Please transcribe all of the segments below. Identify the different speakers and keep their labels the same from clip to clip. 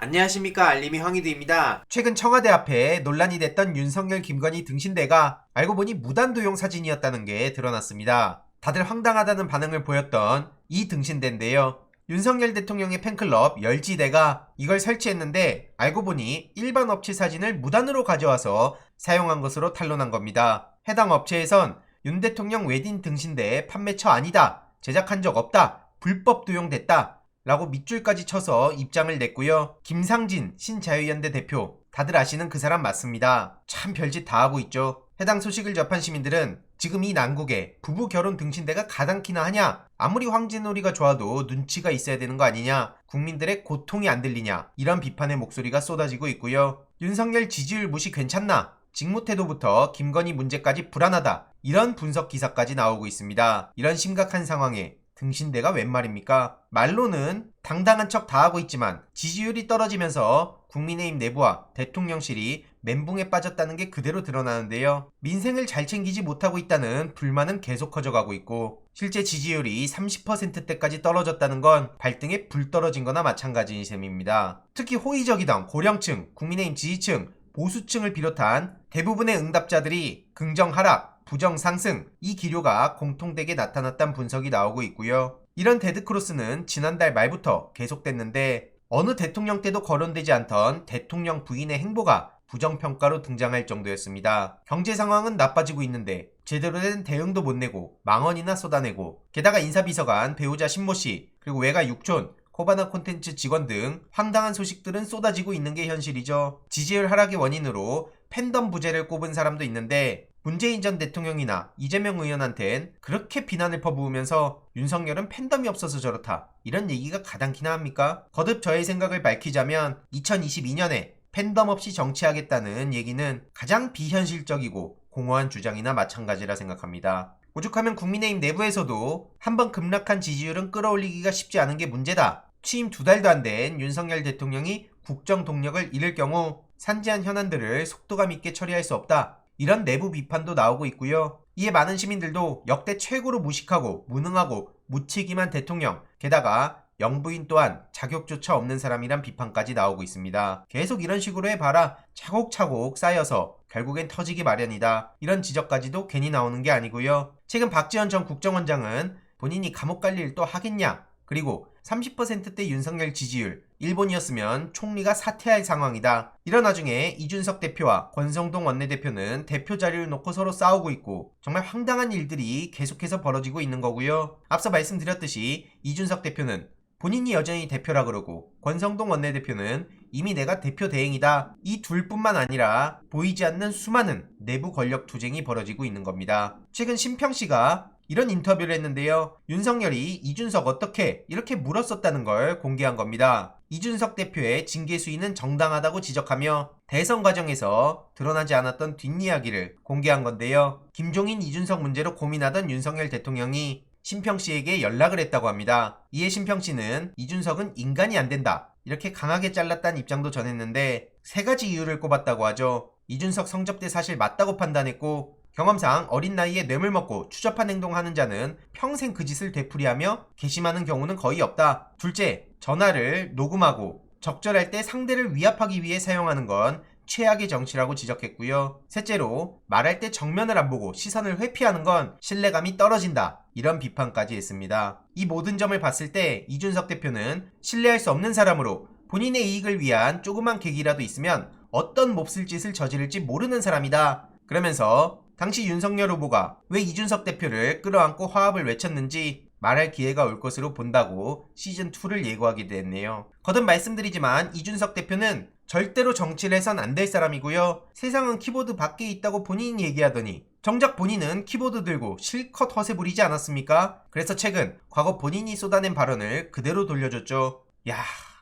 Speaker 1: 안녕하십니까, 알림이 황희두입니다.
Speaker 2: 최근 청와대 앞에 논란이 됐던 윤석열 김건희 등신대가 알고 보니 무단도용 사진이었다는 게 드러났습니다. 다들 황당하다는 반응을 보였던 이 등신대인데요. 윤석열 대통령의 팬클럽 열지대가 이걸 설치했는데 알고 보니 일반 업체 사진을 무단으로 가져와서 사용한 것으로 탄론한 겁니다. 해당 업체에선 윤 대통령 웨딩 등신대 판매처 아니다, 제작한 적 없다, 불법 도용됐다 라고 밑줄까지 쳐서 입장을 냈고요. 김상진 신자유연대 대표, 다들 아시는 그 사람 맞습니다. 참 별짓 다 하고 있죠. 해당 소식을 접한 시민들은 지금 이 난국에 부부 결혼 등신대가 가당키나 하냐, 아무리 황진우리가 좋아도 눈치가 있어야 되는 거 아니냐, 국민들의 고통이 안 들리냐, 이런 비판의 목소리가 쏟아지고 있고요. 윤석열 지지율 무시 괜찮나, 직무태도부터 김건희 문제까지 불안하다, 이런 분석 기사까지 나오고 있습니다. 이런 심각한 상황에 등신대가 웬 말입니까? 말로는 당당한 척 다 하고 있지만 지지율이 떨어지면서 국민의힘 내부와 대통령실이 멘붕에 빠졌다는 게 그대로 드러나는데요. 민생을 잘 챙기지 못하고 있다는 불만은 계속 커져가고 있고, 실제 지지율이 30%대까지 떨어졌다는 건 발등에 불 떨어진 거나 마찬가지인 셈입니다. 특히 호의적이던 고령층, 국민의힘 지지층, 보수층을 비롯한 대부분의 응답자들이 긍정 하락, 부정 상승, 이 기류가 공통되게 나타났다는 분석이 나오고 있고요. 이런 데드크로스는 지난달 말부터 계속됐는데 어느 대통령 때도 거론되지 않던 대통령 부인의 행보가 부정평가로 등장할 정도였습니다. 경제 상황은 나빠지고 있는데 제대로 된 대응도 못 내고 망언이나 쏟아내고, 게다가 인사비서관 배우자 신모씨, 그리고 외가 육촌, 코바나 콘텐츠 직원 등 황당한 소식들은 쏟아지고 있는 게 현실이죠. 지지율 하락의 원인으로 팬덤 부재를 꼽은 사람도 있는데, 문재인 전 대통령이나 이재명 의원한텐 그렇게 비난을 퍼부으면서 윤석열은 팬덤이 없어서 저렇다, 이런 얘기가 가당키나 합니까? 거듭 저의 생각을 밝히자면 2022년에 팬덤 없이 정치하겠다는 얘기는 가장 비현실적이고 공허한 주장이나 마찬가지라 생각합니다. 오죽하면 국민의힘 내부에서도 한번 급락한 지지율은 끌어올리기가 쉽지 않은 게 문제다, 취임 2달도 안 된 윤석열 대통령이 국정 동력을 잃을 경우 산재한 현안들을 속도감 있게 처리할 수 없다, 이런 내부 비판도 나오고 있고요. 이에 많은 시민들도 역대 최고로 무식하고 무능하고 무책임한 대통령, 게다가 영부인 또한 자격조차 없는 사람이란 비판까지 나오고 있습니다. 계속 이런 식으로 해봐라 차곡차곡 쌓여서 결국엔 터지기 마련이다, 이런 지적까지도 괜히 나오는 게 아니고요. 최근 박지원 전 국정원장은 본인이 감옥 갈 일 또 하겠냐, 그리고 30%대 윤석열 지지율, 일본이었으면 총리가 사퇴할 상황이다, 이런 와중에 이준석 대표와 권성동 원내대표는 대표 자리를 놓고 서로 싸우고 있고 정말 황당한 일들이 계속해서 벌어지고 있는 거고요. 앞서 말씀드렸듯이 이준석 대표는 본인이 여전히 대표라 그러고, 권성동 원내대표는 이미 내가 대표 대행이다, 이 둘뿐만 아니라 보이지 않는 수많은 내부 권력 투쟁이 벌어지고 있는 겁니다. 최근 심평씨가 이런 인터뷰를 했는데요. 윤석열이 이준석 어떻게 이렇게 물었었다는 걸 공개한 겁니다. 이준석 대표의 징계 수위는 정당하다고 지적하며 대선 과정에서 드러나지 않았던 뒷이야기를 공개한 건데요. 김종인 이준석 문제로 고민하던 윤석열 대통령이 심평씨에게 연락을 했다고 합니다. 이에 심평씨는 이준석은 인간이 안 된다, 이렇게 강하게 잘랐다는 입장도 전했는데 3가지 이유를 꼽았다고 하죠. 이준석 성접대 사실 맞다고 판단했고, 경험상 어린 나이에 뇌물 먹고 추접한 행동하는 자는 평생 그 짓을 되풀이하며 괘씸하는 경우는 거의 없다. 둘째, 전화를 녹음하고 적절할 때 상대를 위압하기 위해 사용하는 건 최악의 정치라고 지적했고요. 셋째로, 말할 때 정면을 안 보고 시선을 회피하는 건 신뢰감이 떨어진다, 이런 비판까지 했습니다. 이 모든 점을 봤을 때 이준석 대표는 신뢰할 수 없는 사람으로 본인의 이익을 위한 조그만 계기라도 있으면 어떤 몹쓸 짓을 저지를지 모르는 사람이다, 그러면서 당시 윤석열 후보가 왜 이준석 대표를 끌어안고 화합을 외쳤는지 말할 기회가 올 것으로 본다고 시즌2를 예고하기도 했네요. 거듭 말씀드리지만 이준석 대표는 절대로 정치를 해선 안 될 사람이고요. 세상은 키보드 밖에 있다고 본인이 얘기하더니 정작 본인은 키보드 들고 실컷 허세 부리지 않았습니까? 그래서 최근 과거 본인이 쏟아낸 발언을 그대로 돌려줬죠.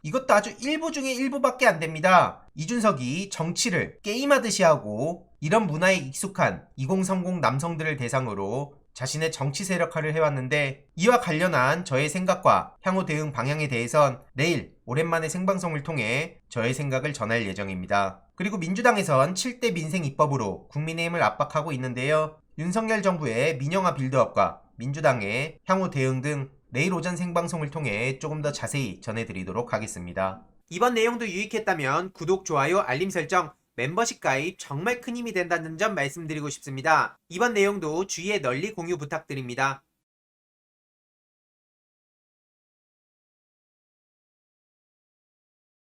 Speaker 2: 이것도 아주 일부 중에 일부밖에 안 됩니다. 이준석이 정치를 게임하듯이 하고 이런 문화에 익숙한 2030 남성들을 대상으로 자신의 정치 세력화를 해왔는데, 이와 관련한 저의 생각과 향후 대응 방향에 대해선 내일 오랜만에 생방송을 통해 저의 생각을 전할 예정입니다. 그리고 민주당에선 7대 민생 입법으로 국민의힘을 압박하고 있는데요. 윤석열 정부의 민영화 빌드업과 민주당의 향후 대응 등 내일 오전 생방송을 통해 조금 더 자세히 전해드리도록 하겠습니다.
Speaker 1: 이번 내용도 유익했다면 구독, 좋아요, 알림 설정, 멤버십 가입 정말 큰 힘이 된다는 점 말씀드리고 싶습니다. 이번 내용도 주위에 널리 공유 부탁드립니다.